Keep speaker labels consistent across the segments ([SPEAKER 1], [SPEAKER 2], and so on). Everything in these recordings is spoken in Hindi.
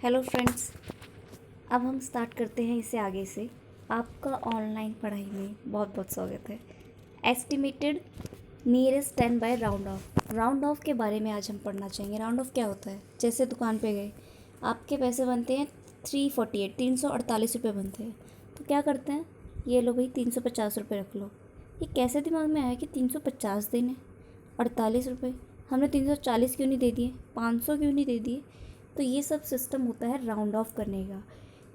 [SPEAKER 1] Hello friends. अब हम स्टार्ट करते हैं इससे आगे से। आपका ऑनलाइन पढ़ाई में बहुत बहुत स्वागत है। Estimated nearest 10 by round off के बारे में आज हम पढ़ना चाहेंगे। राउंड ऑफ क्या होता है? जैसे दुकान पे गए, आपके पैसे बनते हैं 348, 348 रुपये बनते हैं, तो क्या करते हैं, ये लो भाई 350 रुपये रख लो। ये कैसे दिमाग में आया कि 350 देने, 48 रुपये, हमने 340 क्यों नहीं दे दिए, 500 क्यों नहीं दे दिए? तो ये सब सिस्टम होता है राउंड ऑफ करने का,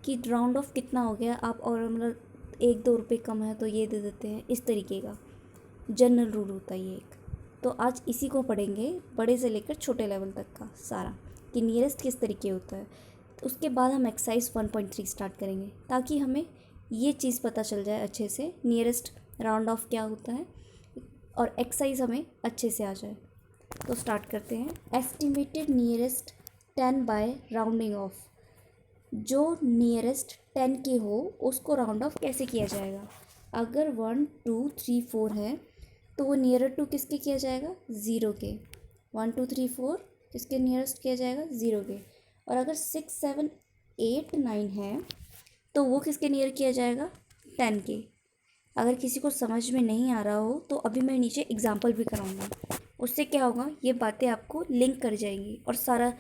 [SPEAKER 1] कि राउंड ऑफ कितना हो गया आप, और मतलब 1-2 रुपये कम है तो ये दे देते हैं, इस तरीके का जनरल रूल होता है ये एक। तो आज इसी को पढ़ेंगे, बड़े से लेकर छोटे लेवल तक का सारा, कि नियरेस्ट किस तरीके होता है। तो उसके बाद हम एक्सरसाइज 1.3 स्टार्ट करेंगे, ताकि हमें ये चीज़ पता चल जाए अच्छे से, नियरेस्ट राउंड ऑफ क्या होता है, और एक्सरसाइज हमें अच्छे से आ जाए। तो स्टार्ट करते हैं। Estimated nearest 10 by rounding off. जो नियरेस्ट 10 के हो उसको राउंड ऑफ कैसे किया जाएगा? अगर 1 2 3 4 है तो वो नियरर टू किसके किया जाएगा? 0 के। 1 2 3 4 किसके नियरेस्ट किया जाएगा? 0 के। और अगर 6 7 8 9 है तो वो किसके नियर किया जाएगा? 10 के। अगर किसी को समझ में नहीं आ रहा हो तो अभी मैं नीचे एग्जाम्पल भी कराऊंगा, उससे क्या होगा, ये बातें आपको लिंक कर जाएंगी और सारा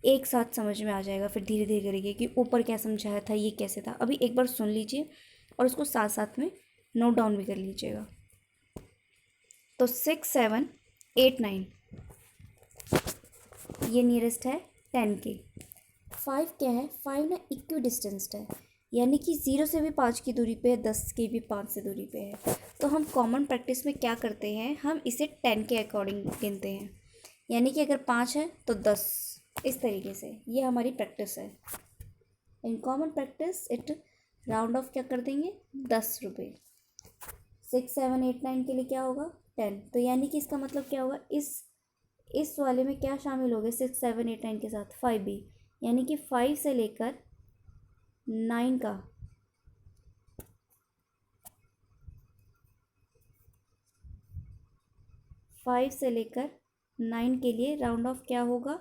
[SPEAKER 1] एक साथ समझ में आ जाएगा। फिर धीरे धीरे करेंगे कि ऊपर क्या समझाया था, ये कैसे था। अभी एक बार सुन लीजिए और उसको साथ साथ में नोट डाउन भी कर लीजिएगा। तो 6 7 8 9 ये नियरेस्ट है 10 के। 5 क्या है? 5 ना इक्वी डिस्टेंस्ड है, यानी कि 0 से भी 5 की दूरी पे है, 10 की भी 5 से दूरी पे है। तो हम कॉमन प्रैक्टिस में क्या करते हैं, हम इसे 10 के अकॉर्डिंग गिनते हैं, यानी कि अगर 5 है तो 10, इस तरीके से। ये हमारी प्रैक्टिस है। In common practice it round of क्या कर देंगे? 10 रुपये। 6 7 8 9 के लिए क्या होगा? 10। तो यानी कि इसका मतलब क्या होगा, इस वाले में क्या शामिल हो गए 6 7 8 9 के साथ? 5 भी, यानी कि 5 से लेकर 9 का 5 से लेकर 9 के लिए राउंड ऑफ क्या होगा?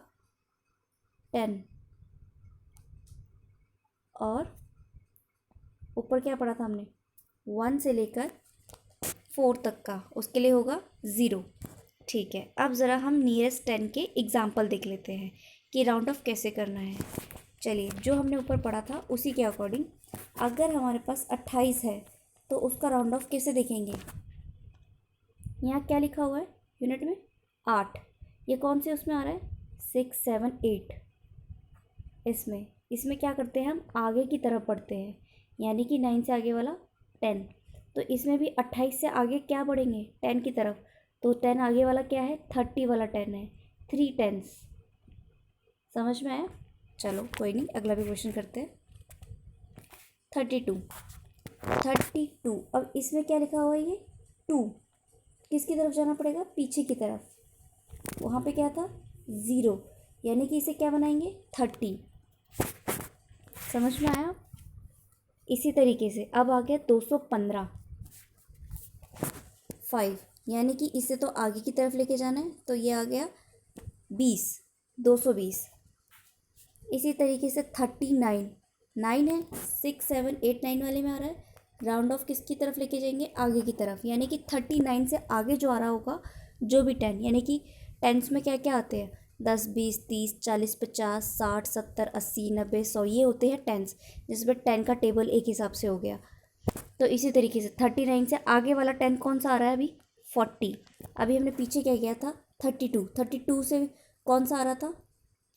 [SPEAKER 1] 10। और ऊपर क्या पढ़ा था हमने? 1 से लेकर 4 तक का, उसके लिए होगा 0। ठीक है, अब ज़रा हम नियरेस्ट 10 के एग्जाम्पल देख लेते हैं कि राउंड ऑफ कैसे करना है। चलिए, जो हमने ऊपर पढ़ा था उसी के अकॉर्डिंग, अगर हमारे पास 28 है तो उसका राउंड ऑफ कैसे देखेंगे? यहाँ क्या लिखा हुआ है यूनिट में? 8। ये कौन से उसमें आ रहा है? 6 7 8। इसमें क्या करते हैं, हम आगे की तरफ बढ़ते हैं, यानी कि 9 से आगे वाला 10। तो इसमें भी 28 से आगे क्या बढ़ेंगे? 10 की तरफ। तो 10 आगे वाला क्या है? 30 वाला 10 है, 3 10s। समझ में आया? चलो कोई नहीं, अगला भी क्वेश्चन करते हैं। 32। 32, अब इसमें क्या लिखा हुआ है? ये 2 किसकी तरफ जाना पड़ेगा? पीछे की तरफ। वहाँ पे क्या था? 0, यानी कि इसे क्या बनाएंगे? 30। समझ में आया? इसी तरीके से अब आ गया 215। 5, यानी कि इसे तो आगे की तरफ लेके जाना है, तो ये आ गया 20, 220। इसी तरीके से 39, 9 है, 6 7 8 9 वाले में आ रहा है, राउंड ऑफ किसकी तरफ लेके जाएंगे? आगे की तरफ, यानी कि 39 से आगे जो आ रहा होगा, जो भी 10, यानी कि टेंस में क्या क्या आते हैं? 10 20 30 40 50 60 70 80 90 100, ये होते हैं टेंस, जिसमें 10 का टेबल एक हिसाब से हो गया। तो इसी तरीके से 39 से आगे वाला 10 कौन सा आ रहा है अभी? 40। अभी हमने पीछे क्या किया था? 32। 32 से कौन सा आ रहा था?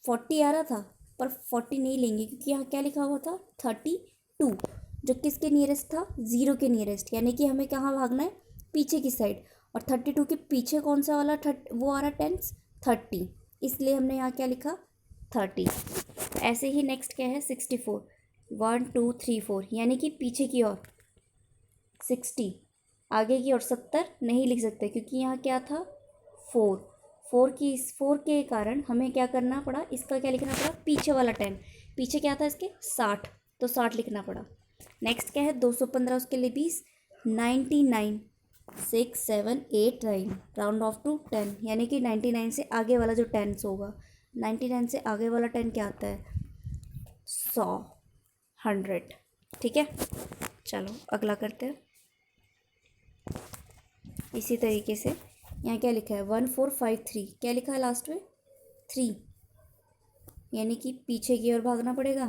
[SPEAKER 1] 40 आ रहा था, पर 40 नहीं लेंगे क्योंकि यहाँ क्या लिखा हुआ था? 32, जो किसके नियरेस्ट था? 0 के नियरेस्ट, यानी कि हमें कहाँ भागना है? पीछे की साइड। और 32 के पीछे कौन सा वाला वो आ रहा टेंस? 30, इसलिए हमने यहाँ क्या लिखा? 30। ऐसे ही नेक्स्ट क्या है? 64। 1 2 3 4, यानी कि पीछे की ओर 60, आगे की ओर 70 नहीं लिख सकते क्योंकि यहाँ क्या था? 4। 4 के कारण हमें क्या करना पड़ा? इसका क्या लिखना पड़ा? पीछे वाला 10। पीछे क्या था इसके? 60, तो 60 लिखना पड़ा। नेक्स्ट क्या है? 215, उसके लिए 20। 99, 6 7 8 9, राउंड ऑफ टू 10, यानी कि 99 से आगे वाला जो 10 होगा, 99 से आगे वाला 10 क्या आता है? 100, 100। ठीक है, चलो अगला करते हैं। इसी तरीके से यहाँ क्या लिखा है 1453, क्या लिखा है लास्ट में 3, यानी कि पीछे की ओर भागना पड़ेगा।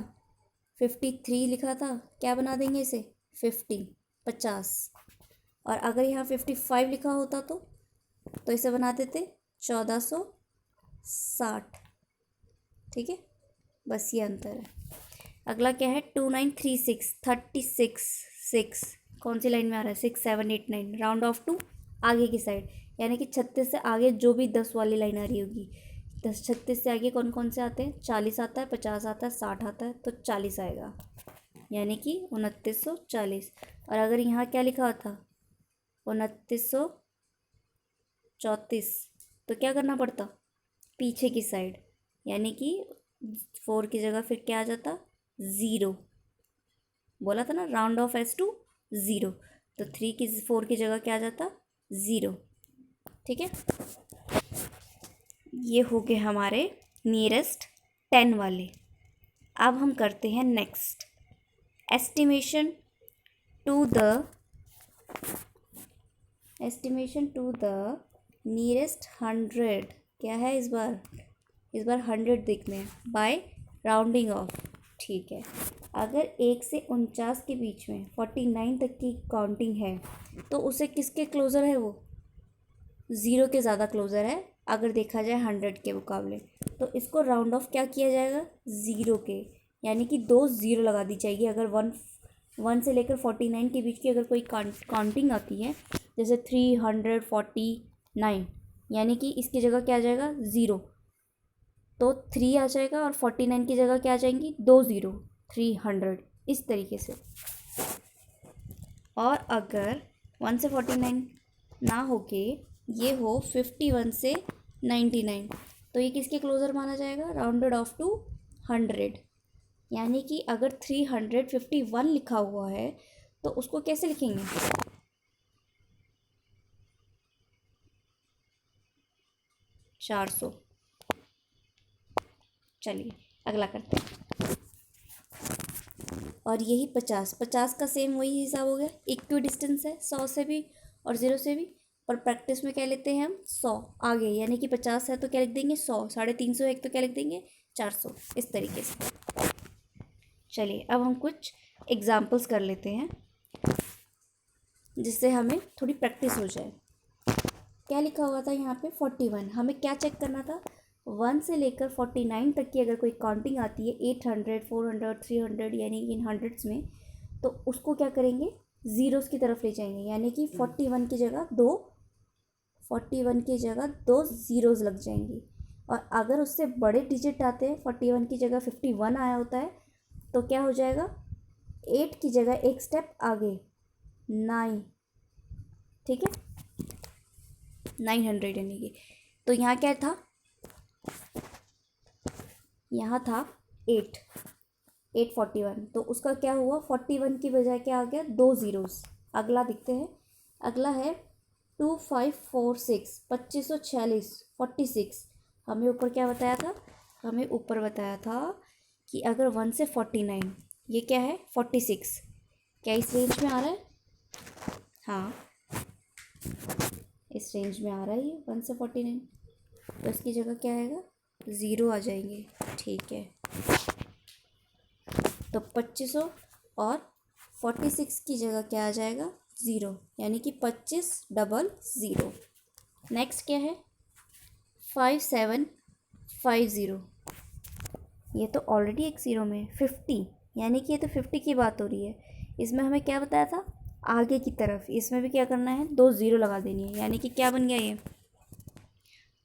[SPEAKER 1] 53 लिखा था, क्या बना देंगे इसे 50, 50। और अगर यहाँ 55 लिखा होता तो इसे बना देते 1460। ठीक है, बस ये अंतर है। अगला क्या है 2936, 36 6, कौन सी लाइन में आ रहा है 6 7 8 9, राउंड ऑफ टू आगे की साइड, यानी कि 36 से आगे जो भी 10 वाली लाइन आ रही होगी। 36 से आगे कौन कौन से आते हैं, 40 आता है, 50 आता है, 60 आता है, तो 40 आएगा, यानी कि 2940। और अगर यहाँ क्या लिखा हुआ था 2934, तो क्या करना पड़ता पीछे की साइड, यानी कि 4 की जगह फिर क्या आ जाता 0। बोला था ना राउंड ऑफ एस टू 0, तो 4 की जगह क्या आ जाता 0। ठीक है, ये हो गए हमारे नियरेस्ट 10 वाले। अब हम करते हैं next estimation to the nearest 100। क्या है इस बार 100 देखने हैं बाय राउंडिंग ऑफ। ठीक है, अगर 1 से 49 के बीच में 49 तक की काउंटिंग है तो उसे किसके क्लोज़र है, वो 0 के ज़्यादा क्लोज़र है अगर देखा जाए 100 के मुकाबले। तो इसको राउंड ऑफ क्या किया जाएगा 0 के, यानी कि 2 0 लगा दी जाएगी। अगर 1 से लेकर 49 के बीच की अगर कोई काउंटिंग आती है, जैसे 349, यानी कि इसकी जगह क्या आ जाएगा 0, तो 3 आ जाएगा, और 49 की जगह क्या आ जाएंगी 2 0, 300, इस तरीके से। और अगर 1 से 49 ना होके ये हो 51 से 99, तो ये किसके क्लोज़र माना जाएगा, राउंडेड ऑफ टू 100। यानी कि अगर 351 लिखा हुआ है तो उसको कैसे लिखेंगे 400। चलिए अगला करते हैं। और यही 50 का सेम वही हिसाब हो गया, इक्वी डिस्टेंस है 100 से भी और 0 से भी। और प्रैक्टिस में क्या लेते हैं हम 100 आगे, यानी कि 50 है तो क्या लिख देंगे 100, 350 है तो क्या लिख देंगे 400, इस तरीके से। चलिए अब हम कुछ एग्जाम्पल्स कर लेते हैं जिससे हमें थोड़ी प्रैक्टिस हो जाए। क्या लिखा हुआ था यहाँ पे 41, हमें क्या चेक करना था 1 से लेकर 49 तक की अगर कोई काउंटिंग आती है 800 400 300, यानी इन हंड्रेड्स में, तो उसको क्या करेंगे ज़ीरोज़ की तरफ ले जाएंगे, यानी कि 41 की जगह 2 ज़ीरोज़ लग जाएंगी। और अगर उससे बड़े डिजिट आते हैं 41 की जगह 51 आया होता है, तो क्या हो जाएगा 8 की जगह एक स्टेप आगे 9। ठीक है, 900 यानी कि, तो यहाँ क्या था, यहाँ था 841, तो उसका क्या हुआ 41 की बजाय क्या आ गया 2 ज़ीरोज़। अगला देखते हैं, अगला है 2546, 2546 46। हमें ऊपर क्या बताया था, हमें ऊपर बताया था कि अगर 1 से 49, ये क्या है 46, क्या इस रेंज में आ रहा है, हाँ इस रेंज में आ रहा है ये 1 से 49, तो इसकी जगह क्या आएगा 0 आ जाएंगे। ठीक है, तो 2500 और 46 की जगह क्या आ जाएगा 0, यानी कि 2500। नेक्स्ट क्या है 5750, ये तो ऑलरेडी एक 0 में 50, यानी कि ये तो 50 की बात हो रही है। इसमें हमें क्या बताया था आगे की तरफ, इसमें भी क्या करना है 2 0 लगा देनी है, यानी कि क्या बन गया ये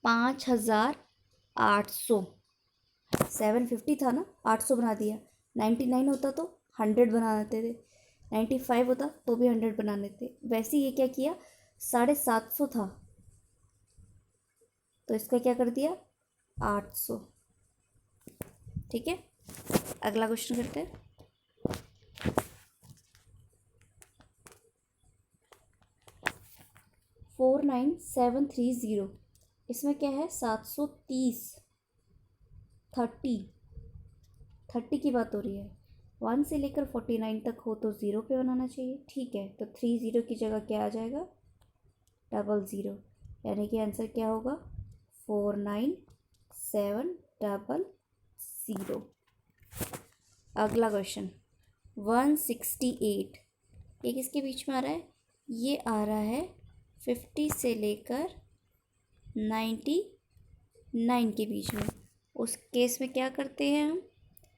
[SPEAKER 1] 5800। 750 था ना, 800 बना दिया। 99 होता तो 100 बना देते थे, 95 होता तो भी 100 बना लेते। वैसे ये क्या किया 750 था, तो इसका क्या कर दिया 800। ठीक है, अगला क्वेश्चन करते हैं। 49730, इसमें क्या है 730 30, 30 की बात हो रही है, 1 से लेकर 49 तक हो तो 0 पे बनाना चाहिए। ठीक है, तो 30 की जगह क्या आ जाएगा, 00, यानी कि आंसर क्या होगा, 49700। अगला क्वेश्चन 168, ये किसके बीच में आ रहा है, ये आ रहा है 50 से लेकर 99 के बीच में। उस केस में क्या करते हैं हम,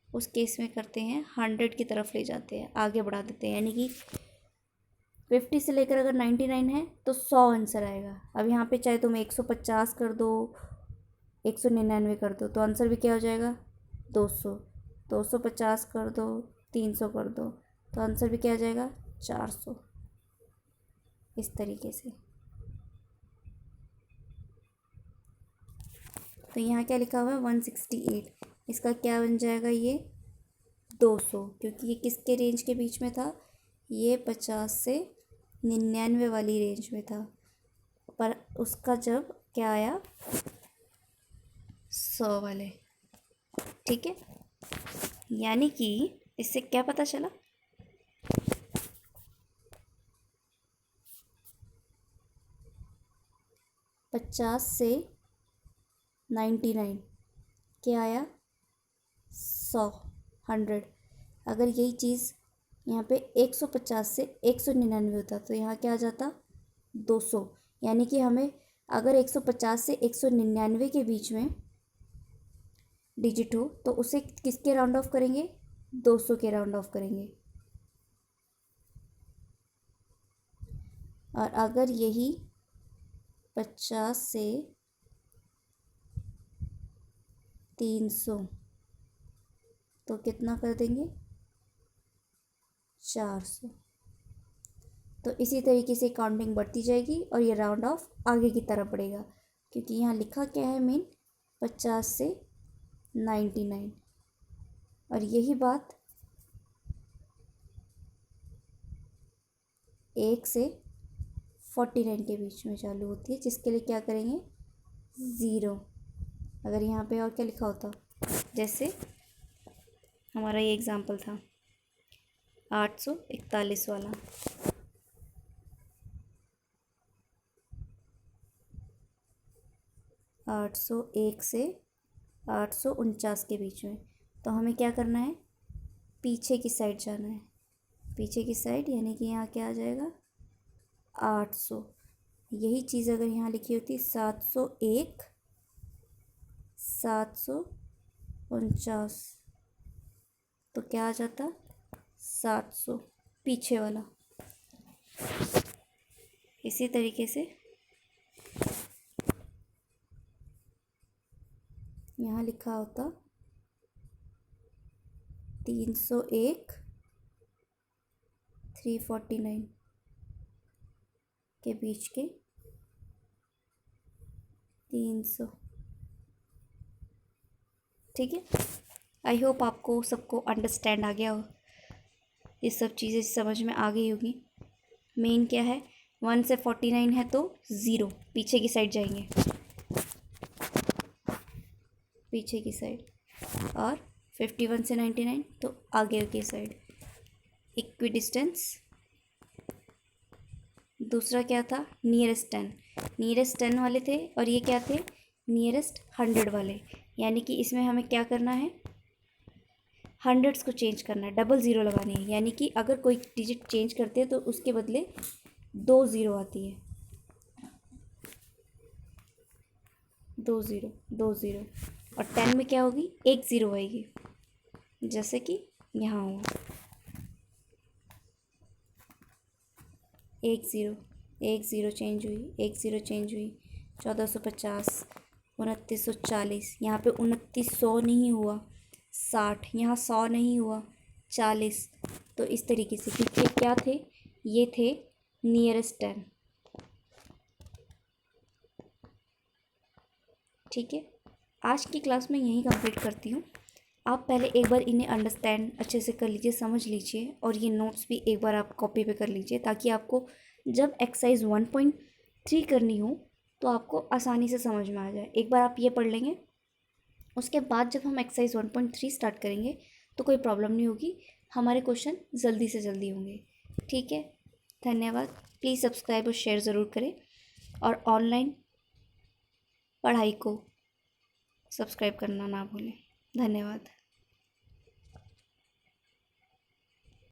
[SPEAKER 1] उस केस में करते हैं 100 की तरफ ले जाते हैं, आगे बढ़ा देते हैं, यानी कि 50 से लेकर अगर 99 है तो 100 आंसर आएगा। अब यहाँ पे चाहे तुम 150 कर दो, 199 कर दो, तो आंसर भी क्या हो जाएगा, 200। 250 कर दो, 300 कर दो, तो आंसर भी क्या आ जाएगा, 400। इस तरीके से। तो यहाँ क्या लिखा हुआ है, 168, इसका क्या बन जाएगा, ये 200, क्योंकि ये किसके रेंज के बीच में था, ये 50 से 99 वाली रेंज में था, पर उसका जब क्या आया, 100 वाले। ठीक है, यानी कि इससे क्या पता चला, 50 से 99 क्या आया, 100, 100। अगर यही चीज़ यहाँ पे 150 से 199 होता तो यहाँ क्या आ जाता, 200। यानी कि हमें अगर 150 से 199 के बीच में डिजिट हो तो उसे किसके राउंड ऑफ करेंगे, 200 के राउंड ऑफ करेंगे। और अगर यही 50 से 300 तो कितना कर देंगे, 400। तो इसी तरीके से काउंटिंग बढ़ती जाएगी और ये राउंड ऑफ आगे की तरफ बढ़ेगा, क्योंकि यहाँ लिखा क्या है मेन, 50 से 99। और यही बात 1 से 49 के बीच में चालू होती है, जिसके लिए क्या करेंगे, 0। अगर यहाँ पे और क्या लिखा होता, जैसे हमारा ये एग्ज़ाम्पल था 841 वाला, 801 से 849 के बीच में, तो हमें क्या करना है, पीछे की साइड जाना है, पीछे की साइड, यानी कि यहाँ क्या आ जाएगा, 800। यही चीज़ अगर यहाँ लिखी होती 701 749 तो क्या आ जाता, 700 पीछे वाला। इसी तरीके से यहाँ लिखा होता 301 349 के बीच के 300। ठीक है, आई होप आपको सबको अंडरस्टैंड आ गया हो, ये सब चीज़ें समझ में आ गई होगी। मेन क्या है, 1 से 49 है तो 0, पीछे की साइड जाएंगे, पीछे की साइड, और 51 से 99 तो आगे की साइड, इक्वी डिस्टेंस। दूसरा क्या था, नियरेस्ट 10, नियरेस्ट 10 वाले थे, और ये क्या थे, नियरेस्ट 100 वाले। यानी कि इसमें हमें क्या करना है, हंड्रेड्स को चेंज करना है, डबल ज़ीरो लगानी है, यानी कि अगर कोई डिजिट चेंज करते हैं तो उसके बदले 2 ज़ीरो आती है, 2 ज़ीरो 2 ज़ीरो। और 10 में क्या होगी, 1 ज़ीरो आएगी, जैसे कि यहाँ हुआ 1 ज़ीरो, 1 ज़ीरो चेंज हुई, 1 ज़ीरो चेंज हुई, 1450, 2940, यहाँ पे 2900 नहीं हुआ, 60, यहाँ 100 नहीं हुआ, 40। तो इस तरीके से, क्योंकि ये क्या थे, ये थे नियरेस्ट 10। ठीक है, आज की क्लास में यहीं कंप्लीट करती हूँ। आप पहले एक बार इन्हें अंडरस्टैंड अच्छे से कर लीजिए, समझ लीजिए, और ये नोट्स भी एक बार आप कॉपी पे कर लीजिए, ताकि आपको जब एक्सरसाइज 1.3 करनी हो तो आपको आसानी से समझ में आ जाए। एक बार आप ये पढ़ लेंगे, उसके बाद जब हम एक्सरसाइज 1.3 स्टार्ट करेंगे तो कोई प्रॉब्लम नहीं होगी, हमारे क्वेश्चन जल्दी से जल्दी होंगे। ठीक है, धन्यवाद। प्लीज़ सब्सक्राइब और शेयर ज़रूर करें, और ऑनलाइन पढ़ाई को सब्सक्राइब करना ना भूलें। धन्यवाद।